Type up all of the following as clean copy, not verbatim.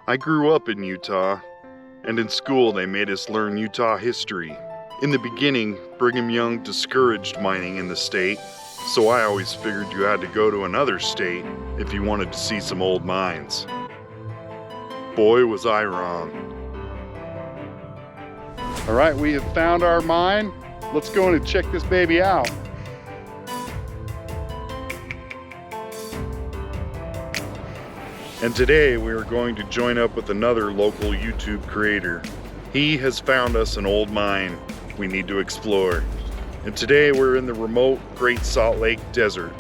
I grew up in Utah, and in school they made us learn Utah history. In the beginning, Brigham Young discouraged mining in the state, so I always figured you had to go to another state if you wanted to see some old mines. Boy, was I wrong. All right, we have found our mine. Let's go in and check this baby out. And today we are going to join up with another local YouTube creator. He has found us an old mine we need to explore. And today we're in the remote Great Salt Lake Desert,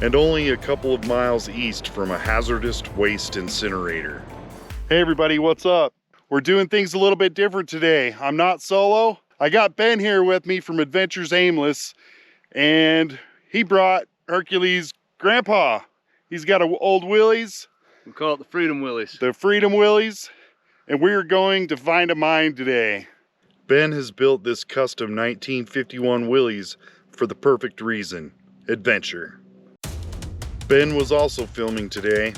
and only a couple of miles east from a hazardous waste incinerator. Hey everybody, what's up? We're doing things a little bit different today. I'm not solo. I got Ben here with me from Adventures Aimless, and he brought Hercules' grandpa. He's got an old Willys. We call it the Freedom Willys. The Freedom Willys, and we're going to find a mine today. Ben has built this custom 1951 Willys for the perfect reason: adventure. Ben was also filming today,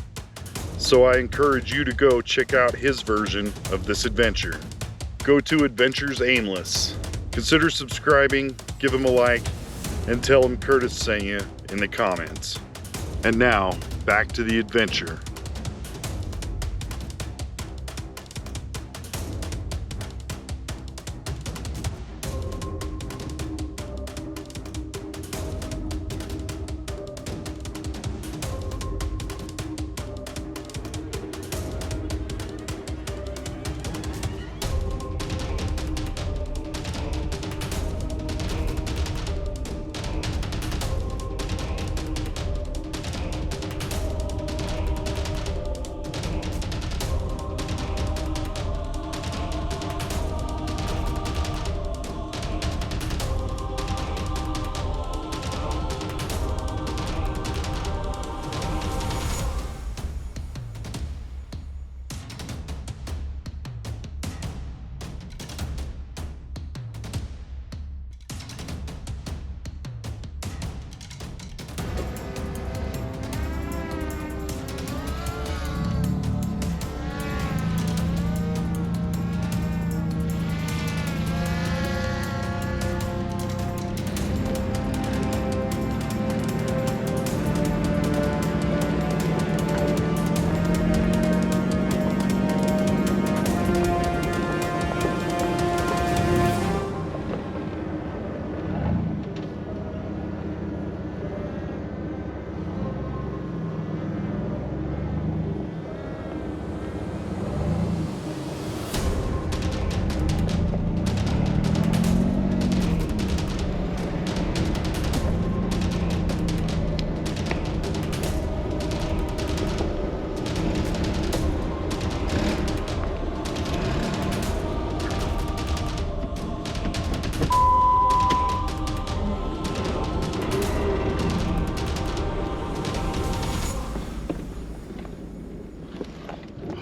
so I encourage you to go check out his version of this adventure. Go to Adventures Aimless. Consider subscribing, give him a like, and tell him Curtis sent you in the comments. And now, back to the adventure.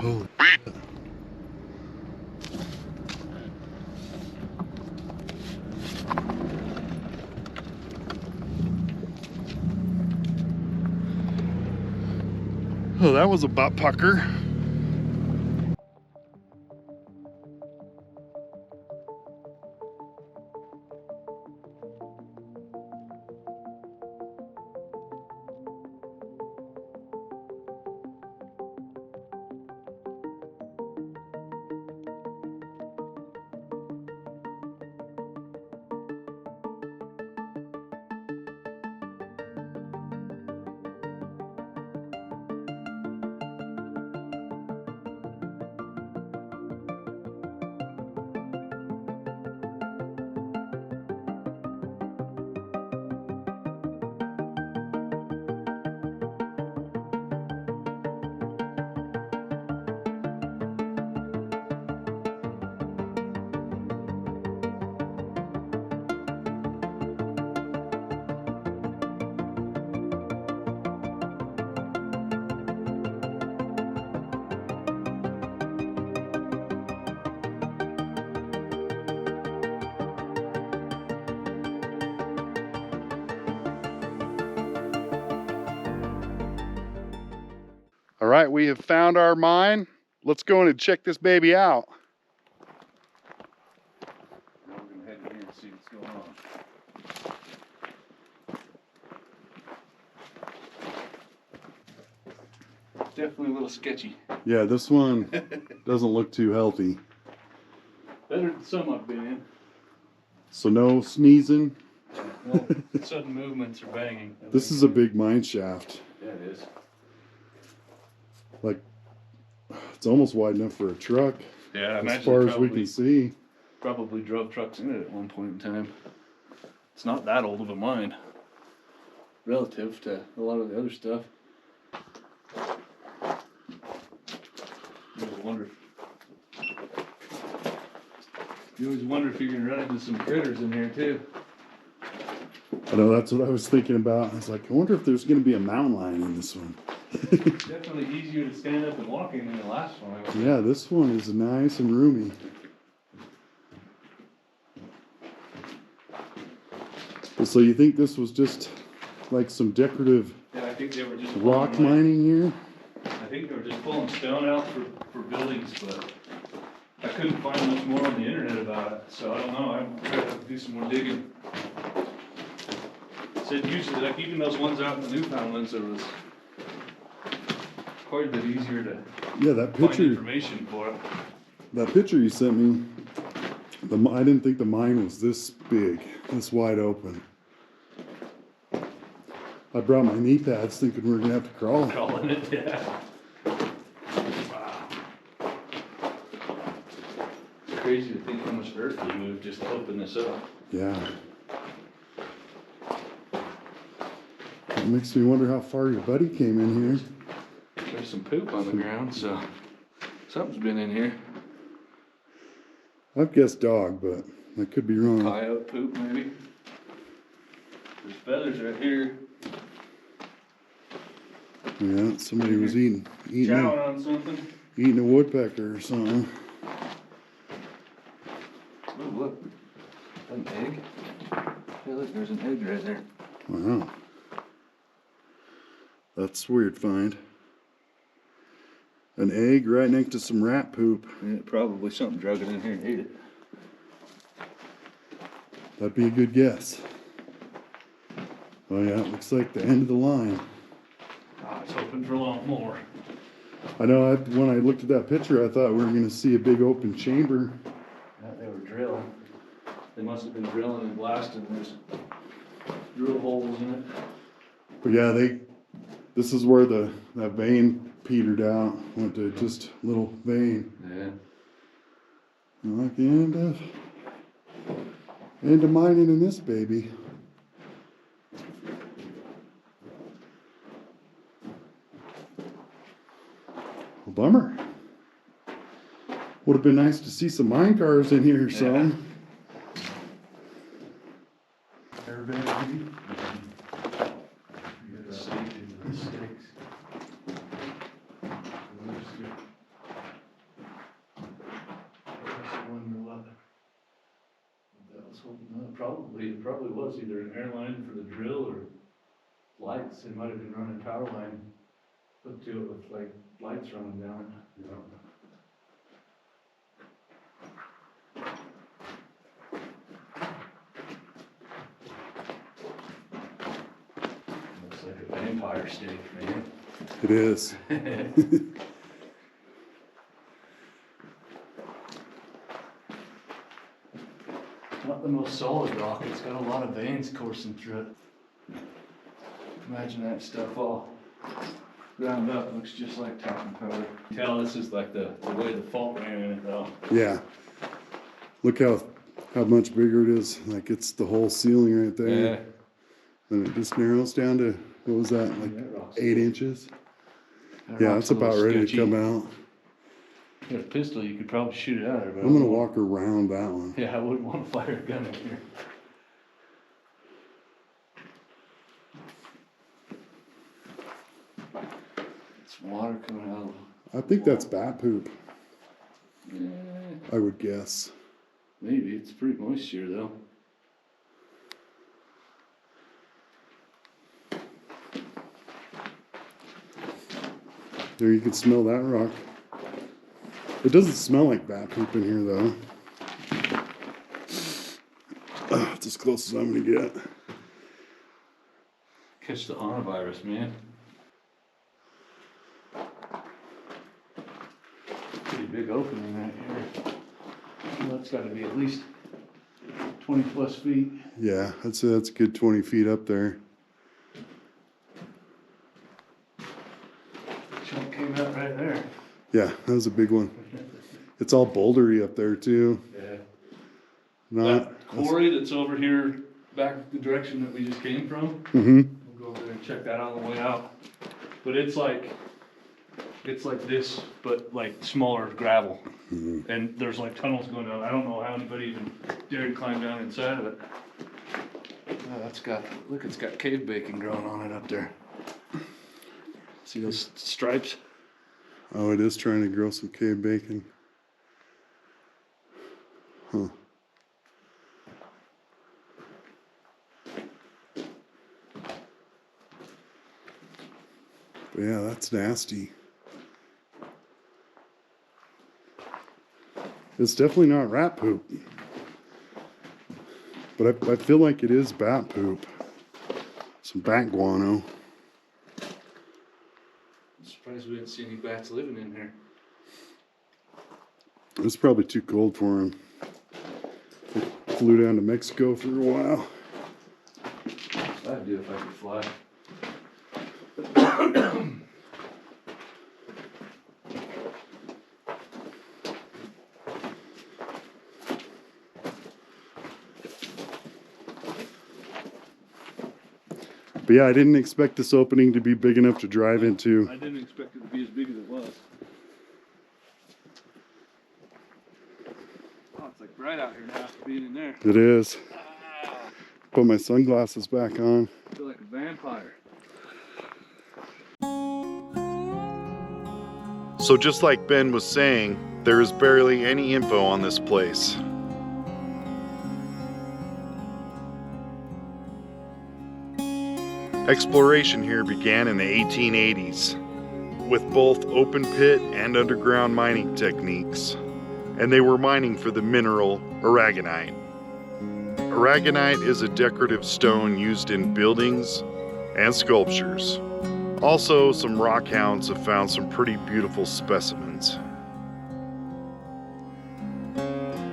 Holy shit. Oh, that was a butt pucker. right, we have found our mine. Let's go in and check this baby out. Now we're gonna head in here and see what's going on. Definitely a little sketchy. Yeah, this one doesn't look too healthy. Better than some I've been in. So no sneezing. No sudden movements or banging. This is a big mine shaft. Yeah, it is. Like, it's almost wide enough for a truck. Yeah, I as imagine far they as we can see. probably drove trucks in it at one point in time. It's not that old of a mine relative to a lot of the other stuff. You always wonder if you're gonna run into some critters in here too. I know, that's what I was thinking about. I was like, I wonder if there's going to be a mountain lion in this one. Definitely easier to stand up and walk in than the last one. Yeah, this one is nice and roomy. So you think this was just like some decorative Yeah, I think they were just rock mining here? I think they were just pulling stone out for buildings, but I couldn't find much more on the internet about it, so I don't know. I'm gonna have to do some more digging. Said usually, like even those ones out in the Newfoundlands, it was quite a bit easier to that find picture. information for it. That picture you sent me. I didn't think the mine was this big, this wide open. I brought my knee pads thinking we were gonna have to crawl. Calling it, yeah. Wow. It's crazy to think how much earth we moved just to open this up. Yeah. It makes me wonder how far your buddy came in here. There's some poop on the ground, so something's been in here. I've guessed dog, but I could be wrong. Coyote poop, maybe. There's feathers right here. Yeah, somebody was eating Chowing on something. eating a woodpecker or something. Oh, look. An egg. Hey, look, there's an egg right there. Wow. That's a weird find. An egg right next to some rat poop. Yeah, probably something drug it in here and ate it. That'd be a good guess. Oh yeah, it looks like the end of the line. I was hoping for a lot more. I know, when I looked at that picture, I thought we were going to see a big open chamber. Yeah, they were drilling. They must have been drilling and blasting. There's drill holes in it. But yeah, this is where that vein petered out, went to just a little vein. Yeah. Like the end of mining in this baby. Well, bummer. Would have been nice to see some mine cars in here or something. Airbag. You gotta sneak into the stakes. I wonder what that was holding up. It probably was either an airline for the drill or lights. They might have been running power line hooked to it with like lights running down it. Looks like a vampire stake, man. It is. Not the most solid rock, it's got a lot of veins coursing through it. Imagine that stuff all ground up, looks just like talcum powder. Tell this is like the way the fault ran in it though. Yeah. Look how much bigger it is. Like it's the whole ceiling right there. Yeah. And it just narrows down to, what was that, like That 8 inches? That Yeah, rock's it's a little about ready sketchy. to come out. If you had a pistol, you could probably shoot it out of there. I'm gonna walk around that one. Yeah, I wouldn't want to fire a gun in here. It's water coming out. I think that's bat poop, Yeah, I would guess. maybe. It's pretty moist here though. There, you can smell that rock. It doesn't smell like bat poop in here, though. It's as close as I'm gonna get. Catch the coronavirus, man. Pretty big opening right here. Well, that's got to be at least 20 plus feet. Yeah, that's a good 20 feet up there. Chunk came out right there. Yeah, that was a big one. It's all bouldery up there too. Yeah. Not That quarry that's over here, back the direction that we just came from. Mm-hmm. We'll go over there and check that on the way out. But it's like this, but like smaller gravel. Mm-hmm. And there's like tunnels going down. I don't know how anybody even dared climb down inside of it. Oh, look, it's got cave bacon growing on it up there. See those stripes? Oh, it is trying to grow some cave bacon. Huh. But yeah, that's nasty. It's definitely not rat poop. But I feel like it is bat poop. Some bat guano. I'm surprised we didn't see any bats living in here. It's probably too cold for him. They flew down to Mexico for a while. I'd do it if I could fly. But yeah, I didn't expect this opening to be big enough to drive into. I didn't expect it to be as big as it was. Oh, it's like bright out here now after being in there. It is. Put my sunglasses back on. I feel like a vampire. So just like Ben was saying, there is barely any info on this place. Exploration here began in the 1880s with both open pit and underground mining techniques, and they were mining for the mineral aragonite. Aragonite is a decorative stone used in buildings and sculptures. Also, some rock hounds have found some pretty beautiful specimens.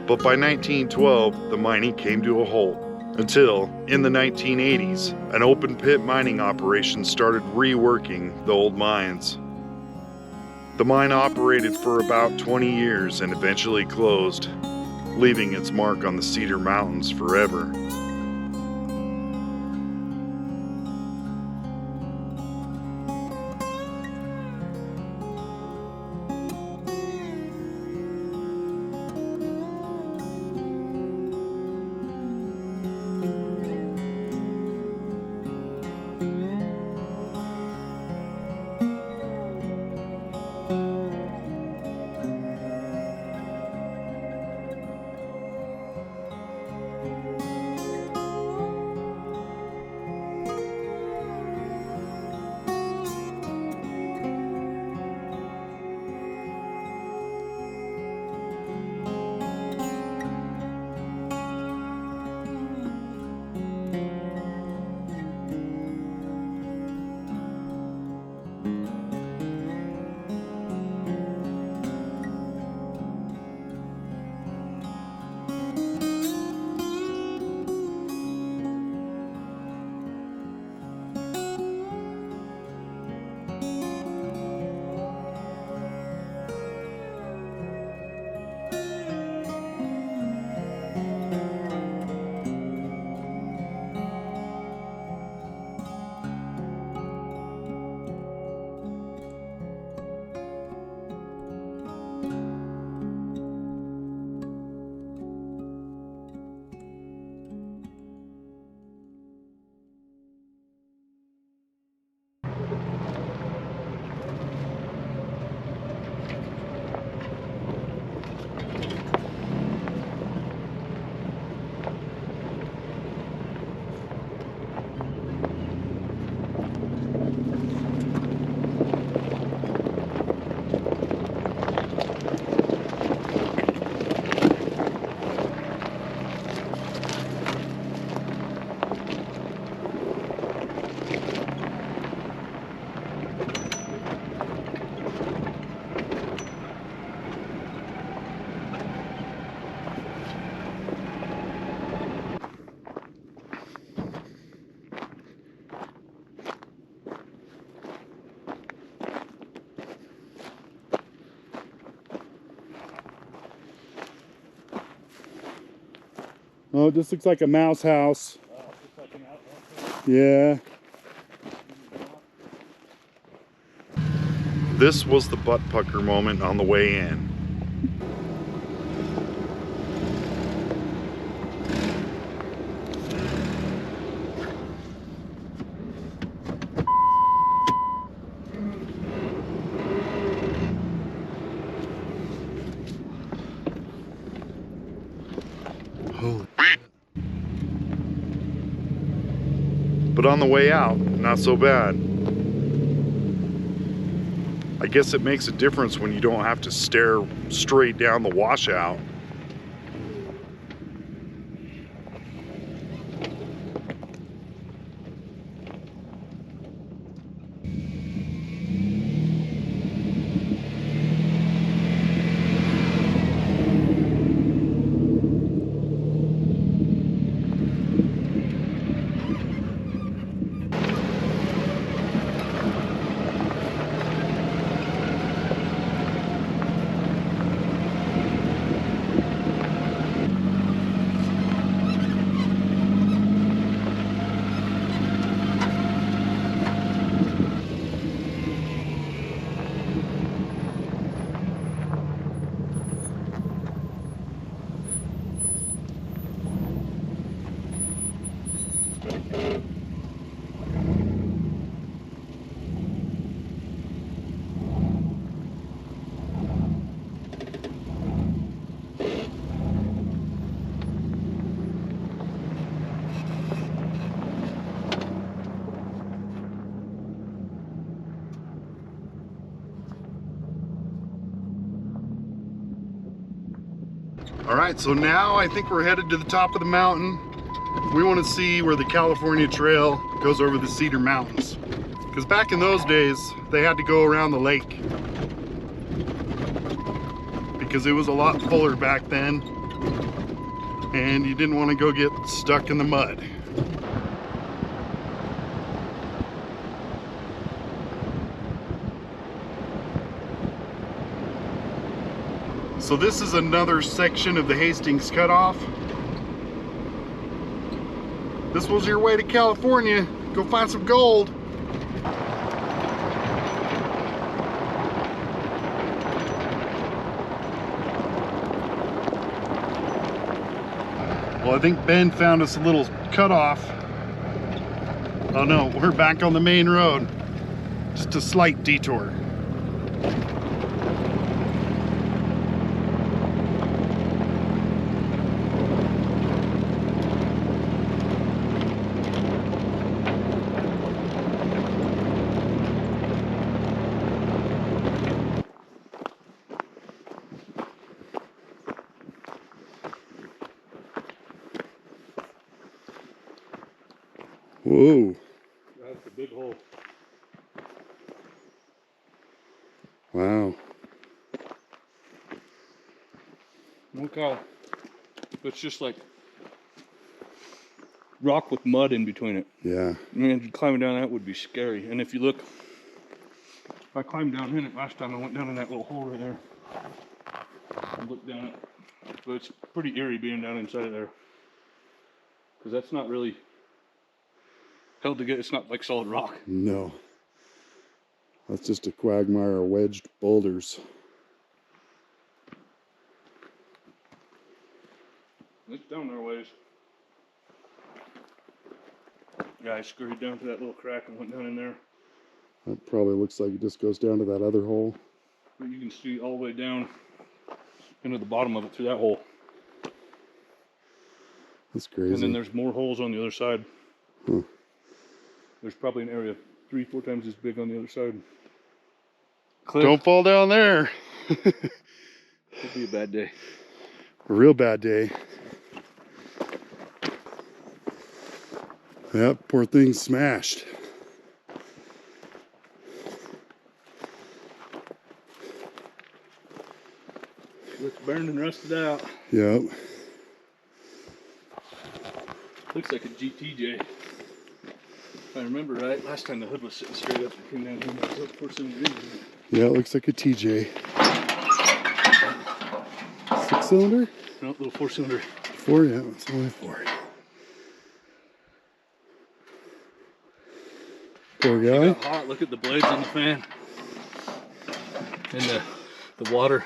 But by 1912, the mining came to a halt. Until, in the 1980s, an open pit mining operation started reworking the old mines. The mine operated for about 20 years and eventually closed, leaving its mark on the Cedar Mountains forever. Oh, this looks like a mouse house. Oh, looks like an outlet. Yeah. This was the butt pucker moment on the way in. Holy shit. But on the way out, not so bad. I guess it makes a difference when you don't have to stare straight down the washout. All right, so now I think we're headed to the top of the mountain. We want to see where the California Trail goes over the Cedar Mountains. Because back in those days, they had to go around the lake. Because it was a lot fuller back then. And you didn't want to go get stuck in the mud. So this is another section of the Hastings Cutoff. This was your way to California. Go find some gold. Well, I think Ben found us a little cutoff. Oh no, we're back on the main road. Just a slight detour. Whoa. That's a big hole. Wow. Look how it's just like rock with mud in between it. Yeah. I mean, climbing down that would be scary. And if you look, if I climbed down in it last time, I went down in that little hole right there and looked down it. But it's pretty eerie being down inside of there, because that's not really held together. It's not like solid rock. No. That's just a quagmire of wedged boulders. It's down there a ways. Yeah, I scurried down to that little crack and went down in there. That probably looks like it just goes down to that other hole. But you can see all the way down into the bottom of it through that hole. That's crazy. And then there's more holes on the other side. Huh. There's probably an area 3-4 times as big on the other side. Cliff. Don't fall down there. Could be a bad day. A real bad day. Yep, poor thing smashed. Looks burned and rusted out. Yep. Looks like a GTJ. If I remember right, last time the hood was sitting straight up and came down here and I was for some reason. Yeah, it looks like a TJ. 6-cylinder? No, little 4-cylinder 4, yeah, it's only 4. Poor guy. It got hot. Look at the blades on the fan. And the water,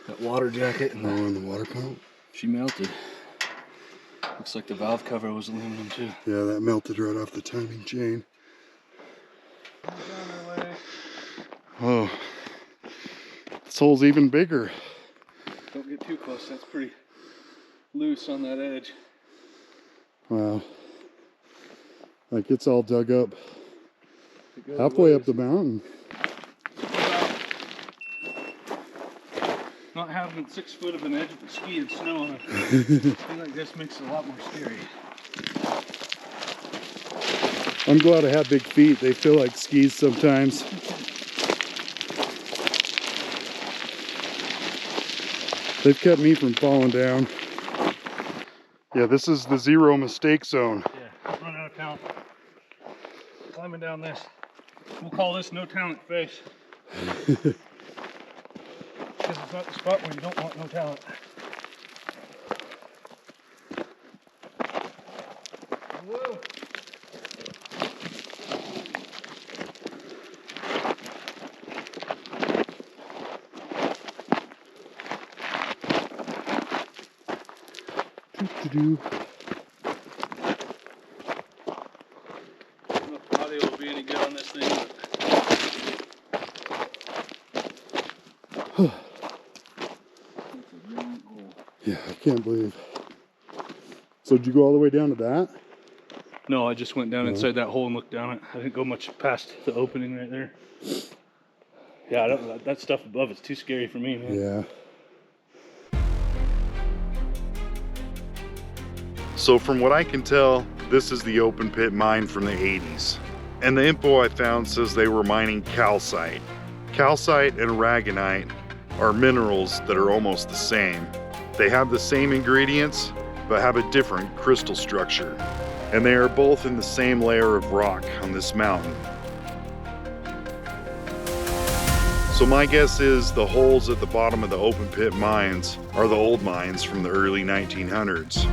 that water jacket. And and the water pump. she melted. Looks like the valve cover was aluminum too. Yeah, that melted right off the timing chain. Oh, this hole's even bigger. Don't get too close. That's pretty loose on that edge. Wow. Like it's all dug up halfway up the mountain. Not having 6 foot of an edge of the ski and snow on a thing like this makes it a lot more scary. I'm glad I have big feet. They feel like skis sometimes. They've kept me from falling down. Yeah, this is the zero mistake zone. Yeah, run out of talent. Climbing down this. We'll call this no talent face. Because it's not the spot where you don't want no talent. Whoa. Do. I don't know if the audio will be any good on this thing, but Yeah, I can't believe. So did you go all the way down to that? no, I just went down inside that hole and looked down it. I didn't go much past the opening right there. Yeah, that stuff above is too scary for me, man. Yeah. So from what I can tell, this is the open pit mine from the 80s. And the info I found says they were mining calcite. Calcite and aragonite are minerals that are almost the same. They have the same ingredients, but have a different crystal structure. And they are both in the same layer of rock on this mountain. So my guess is the holes at the bottom of the open pit mines are the old mines from the early 1900s.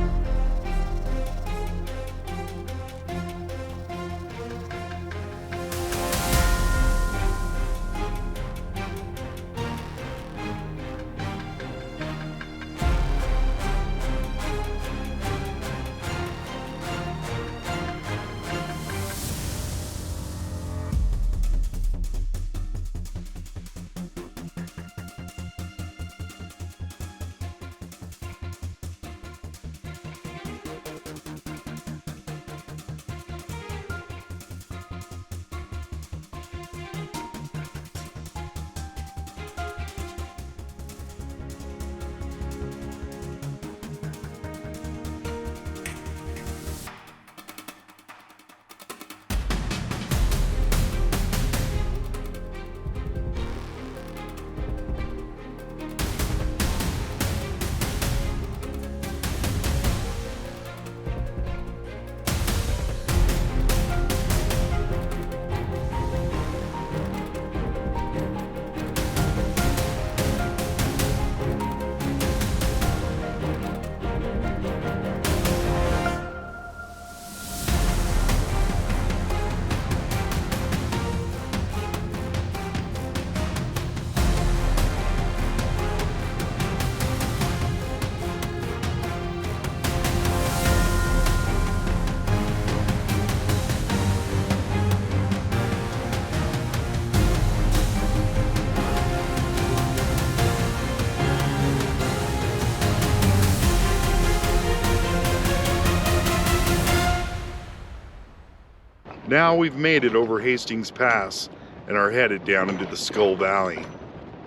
Now we've made it over Hastings Pass and are headed down into the Skull Valley.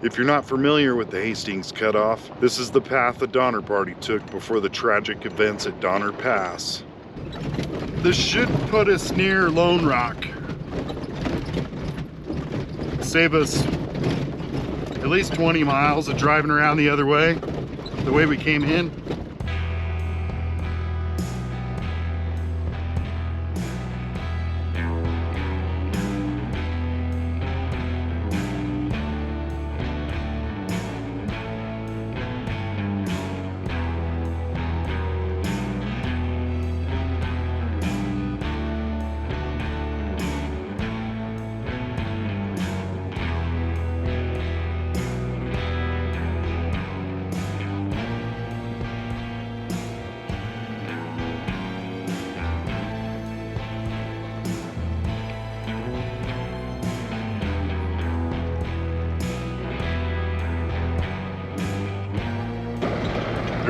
If you're not familiar with the Hastings Cutoff, this is the path the Donner Party took before the tragic events at Donner Pass. This should put us near Lone Rock. Save us at least 20 miles of driving around the other way, the way we came in.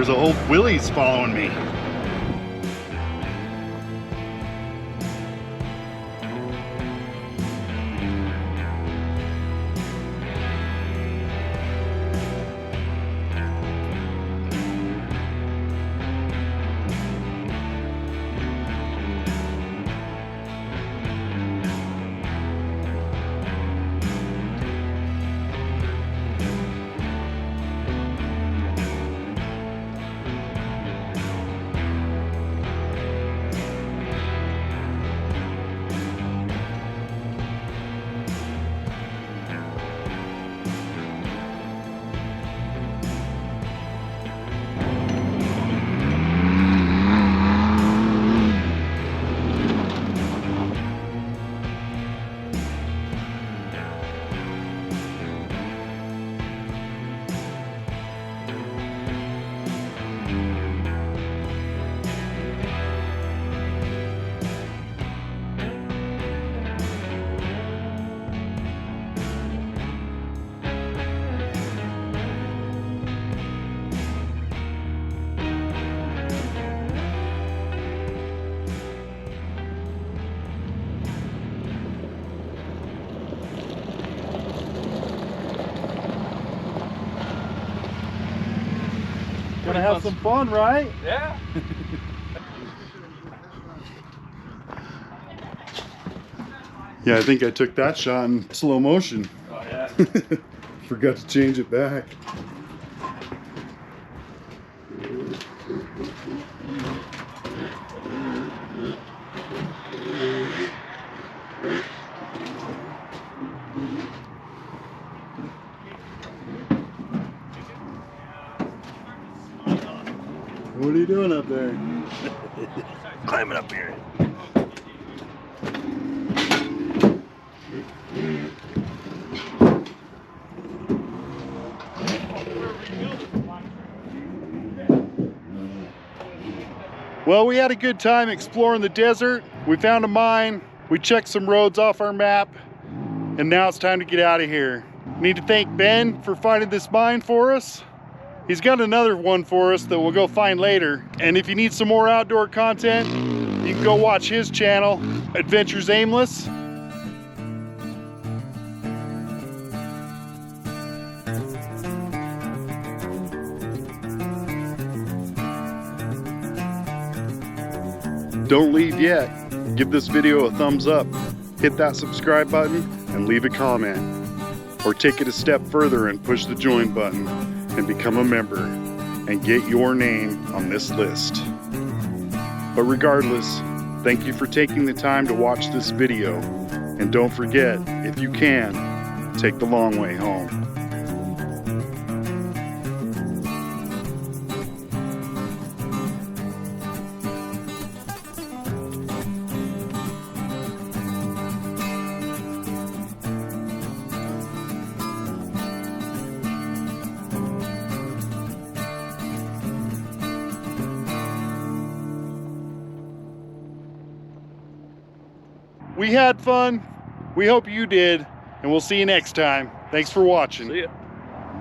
There's a old Willys following me. Gonna have some fun, right? Yeah. Yeah, I think I took that shot in slow motion. Oh yeah. Forgot to change it back. What are you doing up there? Climbing up here. Well, we had a good time exploring the desert. We found a mine. We checked some roads off our map. And now it's time to get out of here. Need to thank Ben for finding this mine for us. He's got another one for us that we'll go find later. And if you need some more outdoor content, you can go watch his channel, Adventures Aimless. Don't leave yet. Give this video a thumbs up, hit that subscribe button, and leave a comment. Or take it a step further and push the join button and become a member and get your name on this list. But regardless, thank you for taking the time to watch this video. And don't forget, if you can, take the long way home. We had fun. We hope you did. And we'll see you next time. Thanks for watching. See ya.